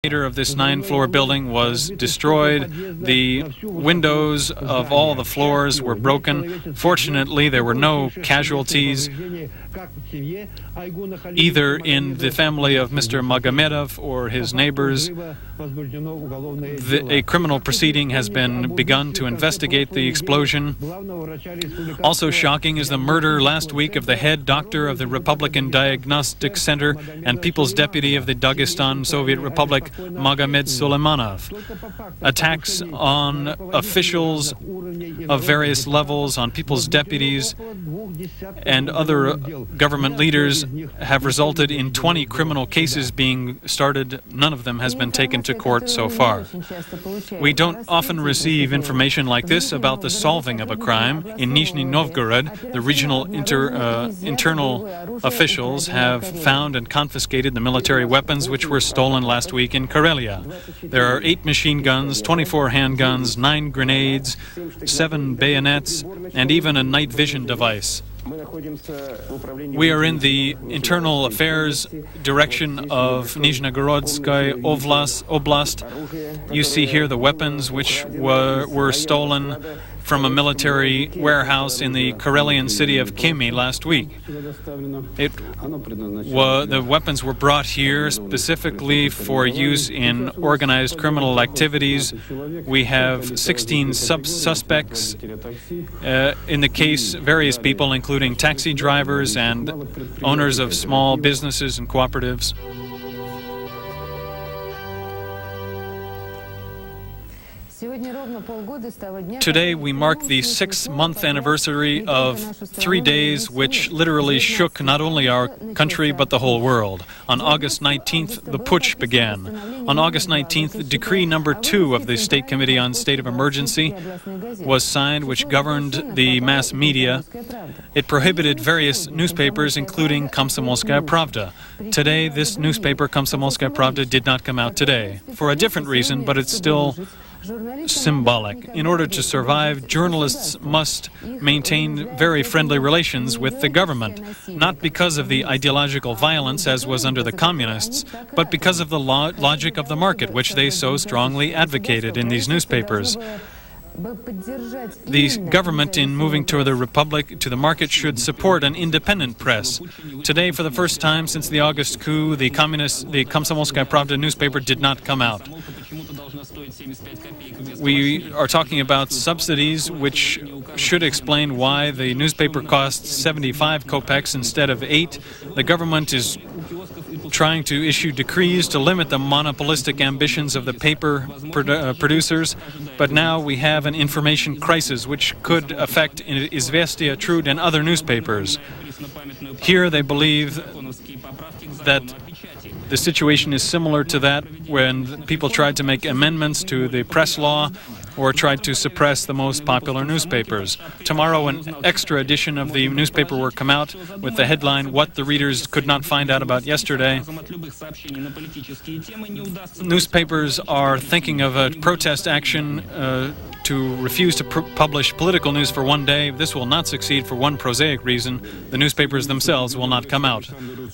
Of this 9-floor building was destroyed. The windows of all the floors were broken. Fortunately, there were no casualties, either in the family of Mr. Magomedov or his neighbors. A criminal proceeding has been begun to investigate the explosion. Also shocking is the murder last week of the head doctor of the Republican Diagnostic Center and People's Deputy of the Dagestan Soviet Republic, Magomed Suleimanov. Attacks on officials of various levels, on people's deputies, and other government leaders have resulted in 20 criminal cases being started. None of them has been taken to court so far. We don't often receive information like this about the solving of a crime. In Nizhny Novgorod, the regional internal officials have found and confiscated the military weapons which were stolen last week in Karelia. There are 8 machine guns, 24 handguns, 9 grenades, 7 bayonets, and even a night vision device. We are in the internal affairs direction of Nizhnogorodskaya Oblast. You see here the weapons which were stolen from a military warehouse in the Karelian city of Kemi last week. The weapons were brought here specifically for use in organized criminal activities. We have 16 suspects. In the case, various people, including taxi drivers and owners of small businesses and cooperatives. Today we mark the 6-month anniversary of 3 days which literally shook not only our country but the whole world. On August 19th, the putsch began. On August 19th, Decree number 2 of the State Committee on State of Emergency was signed, which governed the mass media. It prohibited various newspapers, including Komsomolskaya Pravda. Today, this newspaper, Komsomolskaya Pravda, did not come out today, for a different reason, but it's still symbolic. In order to survive, journalists must maintain very friendly relations with the government, not because of the ideological violence as was under the communists, but because of the logic of the market, which they so strongly advocated in these newspapers. The government, in moving to the market, should support an independent press. Today, for the first time since the August coup, the Komsomolskaya Pravda newspaper did not come out. We are talking about subsidies, which should explain why the newspaper costs 75 kopecks instead of 8. The government is trying to issue decrees to limit the monopolistic ambitions of the paper producers, but now we have an information crisis which could affect Izvestia, Trud, and other newspapers. Here they believe that the situation is similar to that when people tried to make amendments to the press law or tried to suppress the most popular newspapers. Tomorrow, an extra edition of the newspaper will come out with the headline, "What the Readers Could Not Find Out About Yesterday." Newspapers are thinking of a protest action to refuse to publish political news for one day. This will not succeed for one prosaic reason: the newspapers themselves will not come out.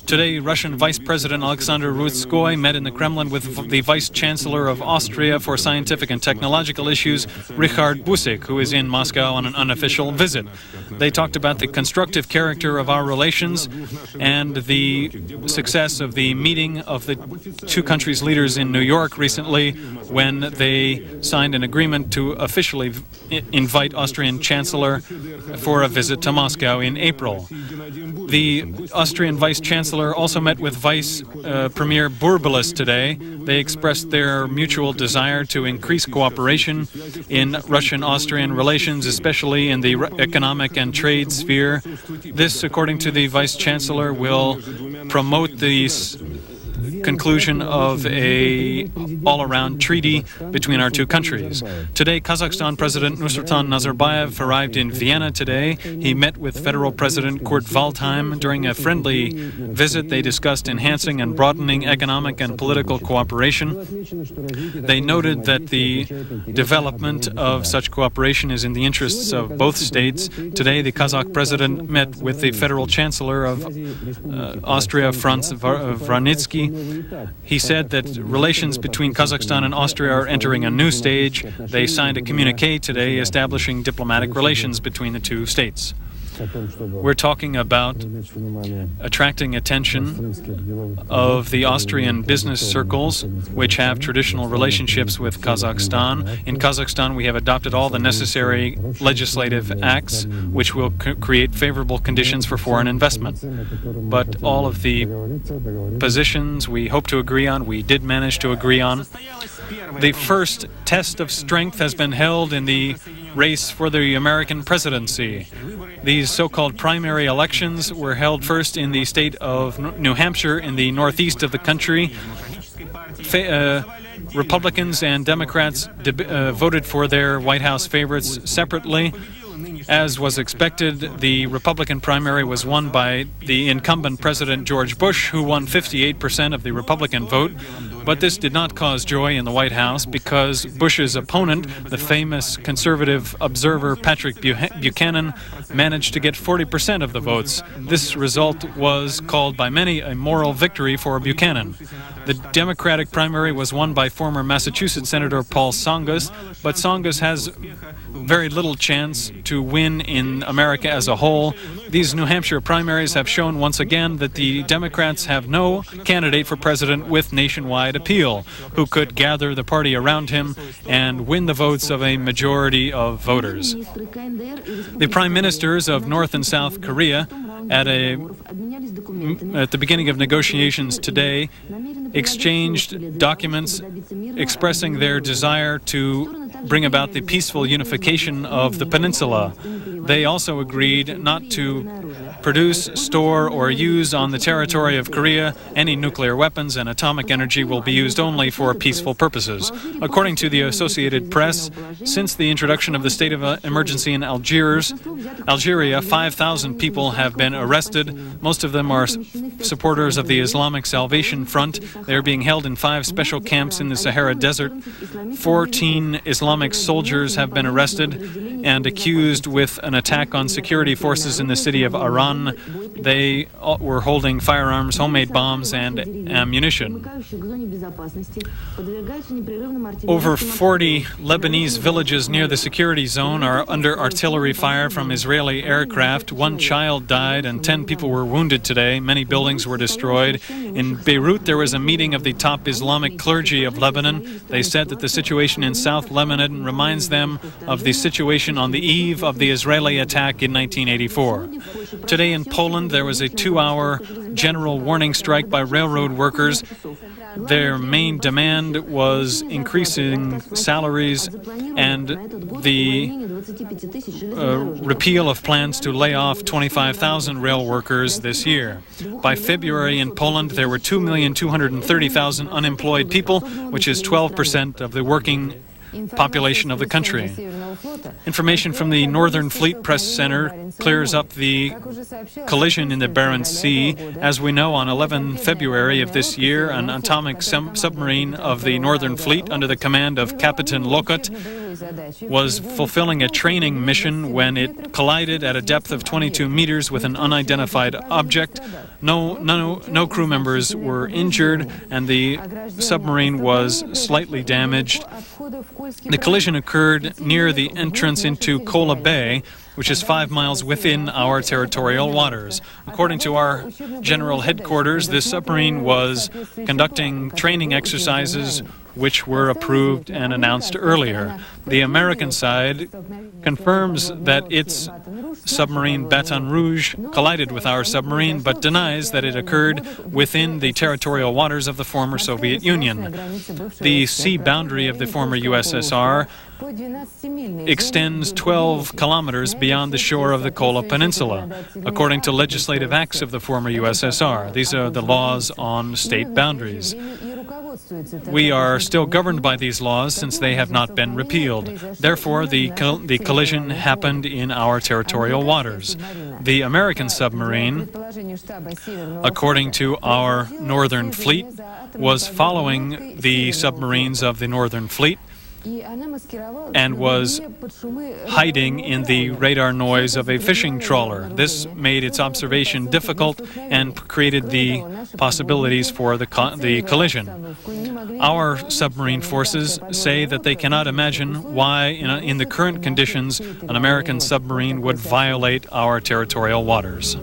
Today, Russian Vice President Alexander Rutskoy met in the Kremlin with the Vice Chancellor of Austria for Scientific and Technological Issues, Richard Busek, who is in Moscow on an unofficial visit. They talked about the constructive character of our relations and the success of the meeting of the two countries' leaders in New York recently, when they signed an agreement to officially invite Austrian Chancellor for a visit to Moscow in April. The Austrian Vice Chancellor also met with Vice Premier Burbulis today. They expressed their mutual desire to increase cooperation in Russian-Austrian relations, especially in the economic and trade sphere. This, according to the Vice Chancellor, will promote the conclusion of a all-around treaty between our two countries. Today, Kazakhstan President Nursultan Nazarbayev arrived in Vienna today. He met with Federal President Kurt Waldheim. During a friendly visit, they discussed enhancing and broadening economic and political cooperation. They noted that the development of such cooperation is in the interests of both states. Today, the Kazakh President met with the Federal Chancellor of Austria, Franz Vranitzky. He said that relations between Kazakhstan and Austria are entering a new stage. They signed a communiqué today establishing diplomatic relations between the two states. We're talking about attracting attention of the Austrian business circles, which have traditional relationships with Kazakhstan. In Kazakhstan, we have adopted all the necessary legislative acts, which will create favorable conditions for foreign investment. But all of the positions we hope to agree on, we did manage to agree on. The first test of strength has been held in the race for the American presidency. These so-called primary elections were held first in the state of New Hampshire in the northeast of the country. Republicans and Democrats voted for their White House favorites separately. As was expected, the Republican primary was won by the incumbent President George Bush, who won 58% of the Republican vote. But this did not cause joy in the White House because Bush's opponent, the famous conservative observer Patrick Buchanan, managed to get 40% of the votes. This result was called by many a moral victory for Buchanan. The Democratic primary was won by former Massachusetts Senator Paul Tsongas, but Tsongas has very little chance to win in America as a whole. These New Hampshire primaries have shown once again that the Democrats have no candidate for president with nationwide appeal who could gather the party around him and win the votes of a majority of voters. The prime ministers of North and South Korea at the beginning of negotiations today exchanged documents expressing their desire to bring about the peaceful unification of the peninsula. They also agreed not to produce, store, or use on the territory of Korea any nuclear weapons, and atomic energy will be used only for peaceful purposes. According to the Associated Press, since the introduction of the state of emergency in Algeria, 5,000 people have been arrested. Most of them are supporters of the Islamic Salvation Front. They are being held in 5 special camps in the Sahara Desert. 14 Islamic soldiers have been arrested and accused with an attack on security forces in the city of Oran. They were holding firearms, homemade bombs, and ammunition. Over 40 Lebanese villages near the security zone are under artillery fire from Israeli aircraft. 1 child died and 10 people were wounded today. Many buildings were destroyed. In Beirut, there was a meeting of the top Islamic clergy of Lebanon. They said that the situation in South Lebanon reminds them of the situation on the eve of the Israeli attack in 1984. Today in Poland, there was a 2-hour general warning strike by railroad workers. Their main demand was increasing salaries and the repeal of plans to lay off 25,000 rail workers this year. By February in Poland, there were 2,230,000 unemployed people, which is 12% of the working population of the country. Information from the Northern Fleet Press Center clears up the collision in the Barents Sea. As we know, on 11 February of this year, an atomic submarine of the Northern Fleet under the command of Captain Lokot was fulfilling a training mission when it collided at a depth of 22 meters with an unidentified object. No crew members were injured, and the submarine was slightly damaged. The collision occurred near the entrance into Kola Bay, which is 5 miles within our territorial waters. According to our general headquarters, this submarine was conducting training exercises which were approved and announced earlier. The American side confirms that its submarine Baton Rouge collided with our submarine, but denies that it occurred within the territorial waters of the former Soviet Union. The sea boundary of the former USSR extends 12 kilometers beyond the shore of the Kola Peninsula, according to legislative acts of the former USSR. These are the laws on state boundaries. We are still governed by these laws since they have not been repealed. Therefore, the collision happened in our territorial waters. The American submarine, according to our Northern Fleet, was following the submarines of the Northern Fleet. and was hiding in the radar noise of a fishing trawler. This made its observation difficult and created the possibilities for the collision. Our submarine forces say that they cannot imagine why, in the current conditions, an American submarine would violate our territorial waters.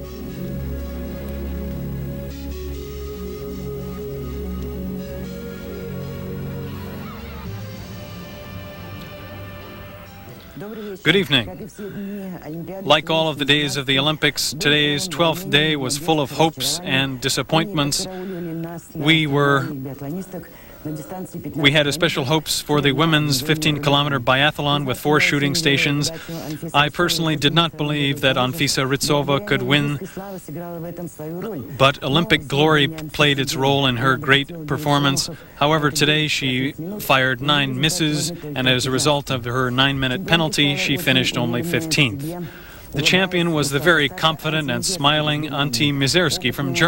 Good evening. Like all of the days of the Olympics, today's 12th day was full of hopes and disappointments. We had a special hopes for the women's 15-kilometer biathlon with 4 shooting stations. I personally did not believe that Anfisa Ritsova could win, but Olympic glory played its role in her great performance. However, today she fired 9 misses, and as a result of her 9-minute penalty, she finished only 15th. The champion was the very confident and smiling Antti Mizerski from Germany.